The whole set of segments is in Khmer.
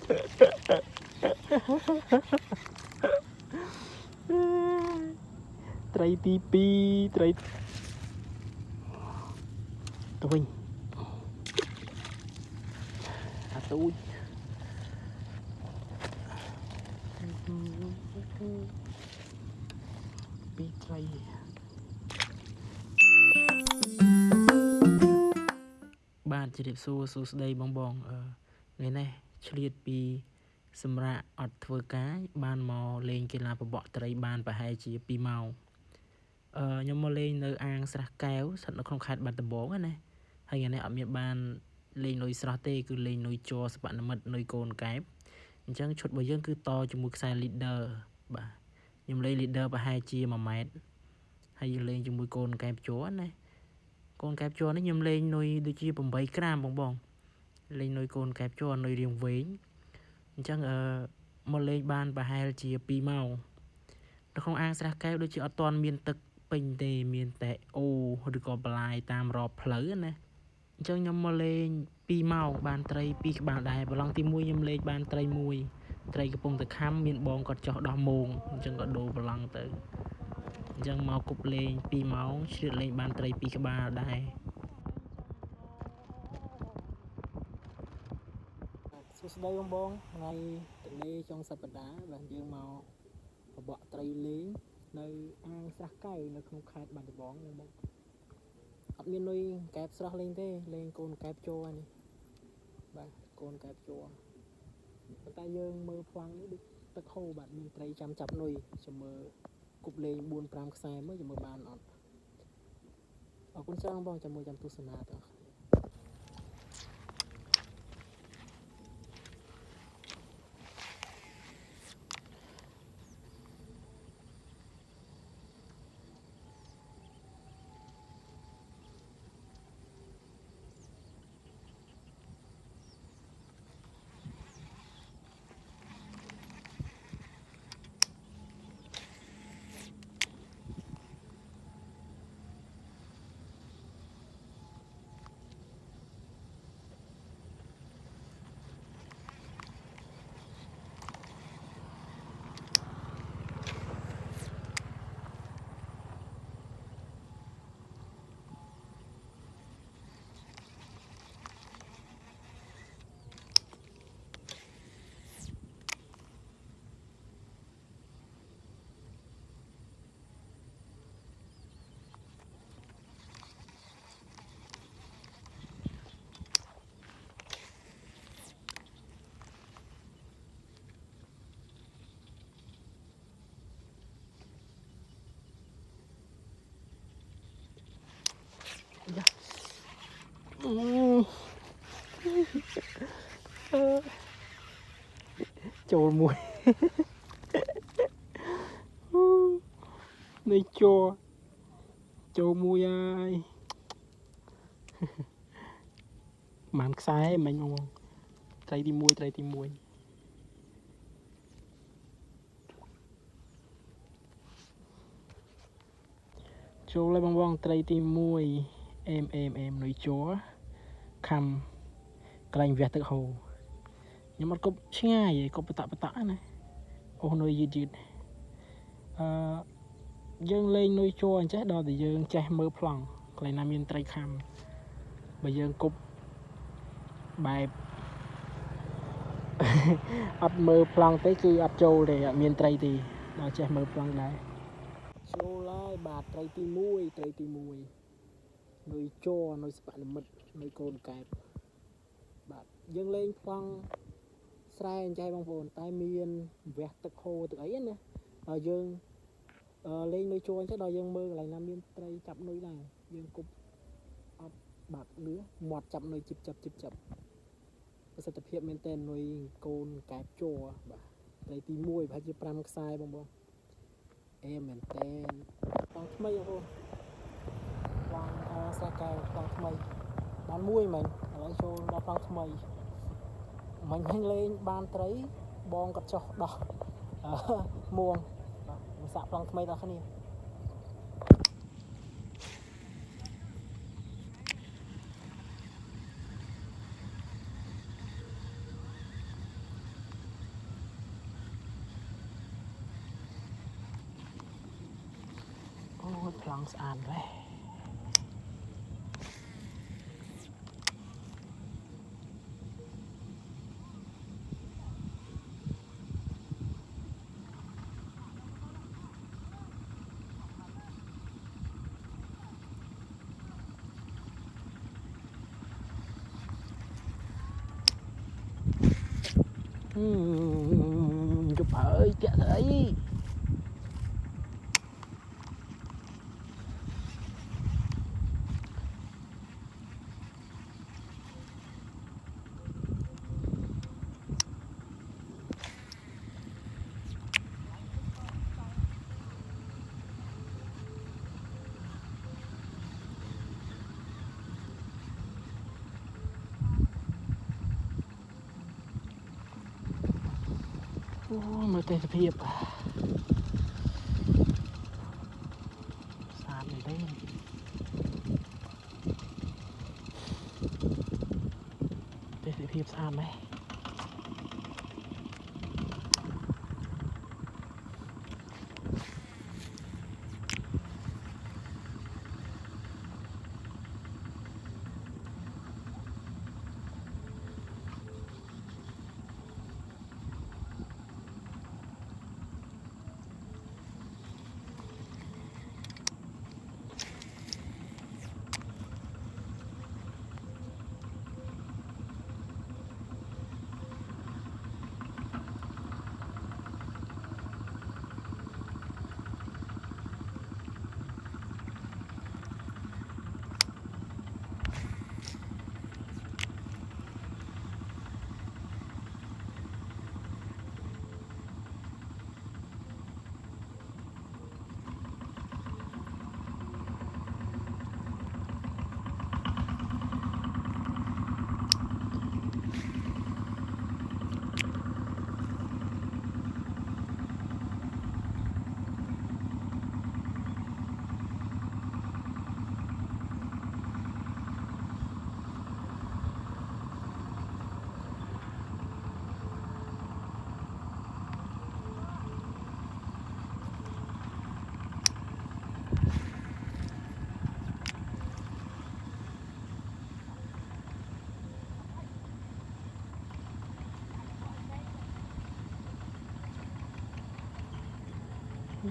ត្រីទី2ត្រីទៅវិញអាទូចពីត្រីបាទជម្រាបសួស្តីបងថ្ងៃនេះឆ្លៀតពីសម្រាប់អត់ធ្វើការបានមកលេងកីឡាបបក់ត្រីបានប្រហែលជា2ម៉ោងខ្ញុំមកលេងនៅអាងស្រះកែវស្ថិតនៅក្នុងខេត្តបាត់ដំបងណាហើយថ្ងៃនេះអត់មានបានលេងនុយស្រស់ទេគឺលេងនុយជ័រសបនិមិត្តនុយកូនកែបអញ្ចឹងឈុតរបស់យើងគឺតជាមួយខ្សែ leader បាទខ្ញុំលេង leader ប្រហែលជា1ម៉ែត្រហើយយើងលេងជាមួយកូនកែបជ័រណាកូនកែបជ័រនេះខ្ញុំលេងនុយដូចជា8ក្រាមបងលេងនុយកូនកែបជ័រនុយរាងវែងអញ្ចឹងមកលេងបានប្រហែលជា2ម៉ោងនៅក្នុងអាងស្រះកែវដូចជាអត់ទាន់មានទឹកពេញទេមានតែអូឬក៏បន្លាយតាមរបផ្លូវណាអញ្ចឹងខ្ញុំមកលេង2ម៉ោងបានត្រី2ក្បាលដែរប្រឡងទី1ខ្ញុំលេងបានត្រី1ត្រីកំពុងតែខំមានបងគាត់ចោះដោះមងអញ្ចឹងក៏ដូរប្រឡងទៅអញ្ចឹងមកគប់លេង2ម៉ោងឆ្លៀតលេងបានត្រី2ក្បាលដែរសួស្តីបងថ្ងៃទន្លេចុងសប្តាហ៍បាទយើងមកបបក់ត្រីលេងនៅអាងស្រះកែវនៅក្នុងខេត្តបាត់ដំបងបងអត់មាននុយកែបស្រស់លេងទេលេងកូនកែបជ័រនេះបាទកូនកែបជ័រប៉ុន្តែយើងមើលប្លង់នេះដូចទឹកហូរបាទមានត្រីចាំចាប់នុយចាំមើលគប់លេង 4-5 ខ្សែមើលចាំមើលបានអត់អរគុណច្រើនបងចាំមើលចាំទស្សនាតើចូលមួយនៃជ័រចូលមួយហើយបានខ្សែមិញបងត្រីទី1ត្រីទី1ចូលហើយបងត្រីទី1អេមនុយជ័រខំកន្លែងវះទឹកហូរខ្ញុំអត់គប់ឆ្ងាយទេគប់បតណាអូនុយយឺតយើងលេងនុយជ័រអញ្ចេះដល់តែយើងចេះមើលប្លង់កន្លែងណាមានត្រីខំបើយើងគប់បែបអត់មើលប្លង់ទេគឺអត់ចូលទេអត់មានត្រីទេដល់ចេះមើលប្លង់ដែរចូលហើយបាទត្រីទី1នុយជ័រនុយសបនិមិត្តនុយកូនកែបបាទយើងលេងប្លង់ស្រែអញ្ចេះបងប្អូនតែមានវះទឹកហូរទឹកអីណាដល់យើងលេងនុយជ័រអញ្ចឹងដល់យើងមើលកន្លែងណាមានត្រីចាប់នុយដែរយើងគប់អត់បាត់លឺមាត់ចាប់នុយជីបចាប់ប្រសិទ្ធភាពមែនតើនុយកូនកែបជ័របាទត្រីទី1ប្រហែលជា5ខ្សែបងអេមែនតើប្លង់ថ្មីបងប្អូនប្លង់ស្រះកែវប្លង់ថ្មីបានមួយមែនឥឡូវចូលដល់ប្លង់ថ្មីមិញលេងបានត្រីបងគាត់ចុះដោះមួងបាទខ្ញុំសាកប្លង់ថ្មីដល់គ្នា ង់ស្អាតដែរជប់ហើយតាក់ស្អីអូមើលទេសភាពស្អាតមែនទេទេសភាពស្អាតណាស់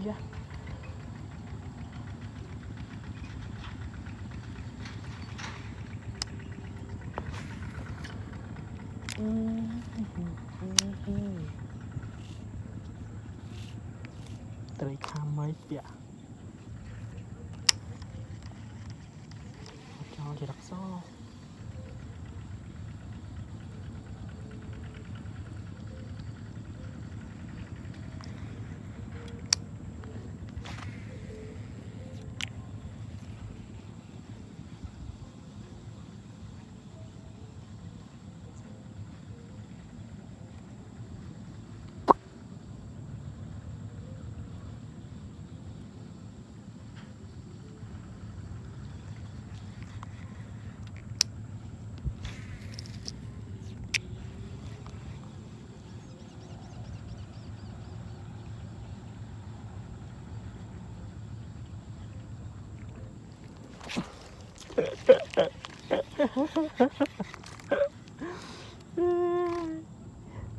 យ៉ាត្រីខាំមិនពាក់ចោលជារកស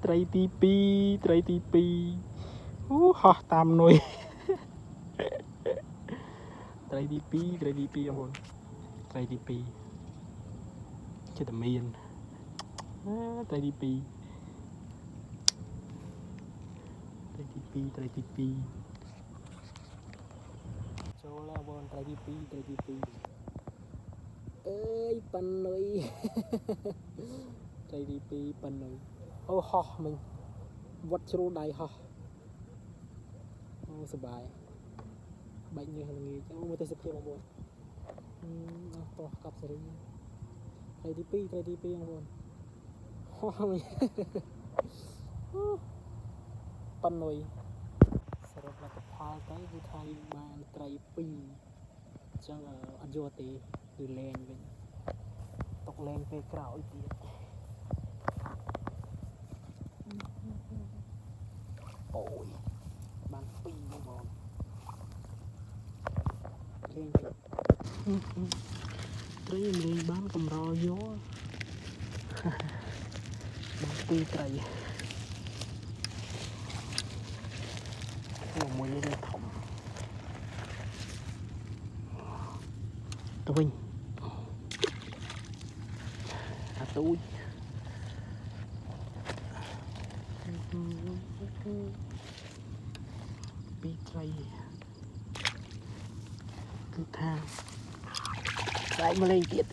ត្រីទី2ត្រីទី2អូហោះតាមនុយត្រីទី2ត្រីទី2បងប្អូនត្រីទី2ចិត្តមានត្រីទី2ត្រីទី2ត្រីទី2ចូលแล้วបងត្រីទី2ត្រីទី2អើយប៉ាន់នុយត្រីទី2ប៉ាន់នុយអូហោះមិញវត្តជ្រូដៃហោះអូសុបាយបាច់ញើសល្ងាចអូមើលទេសភាពបងប្អូនអស់តោះកប់សេរីត្រីទី2ត្រីទី2បងប្អូនហោះមិញប៉ាន់នុយសរុបលទ្ធផលទៅគឺថាយើងបានត្រី2អញ្ចឹងអត់យកទេគឺលែងវិញຕົកលែងពេលក្រោយទៀតអូយបាន2បងប្អូន ចេញត្រីលេងបានកម្រយកបានពីរត្រីមួយនេះធំទៅវិញអាទូចពីរត្រីគឺថាស្អែកមកលេងទៀត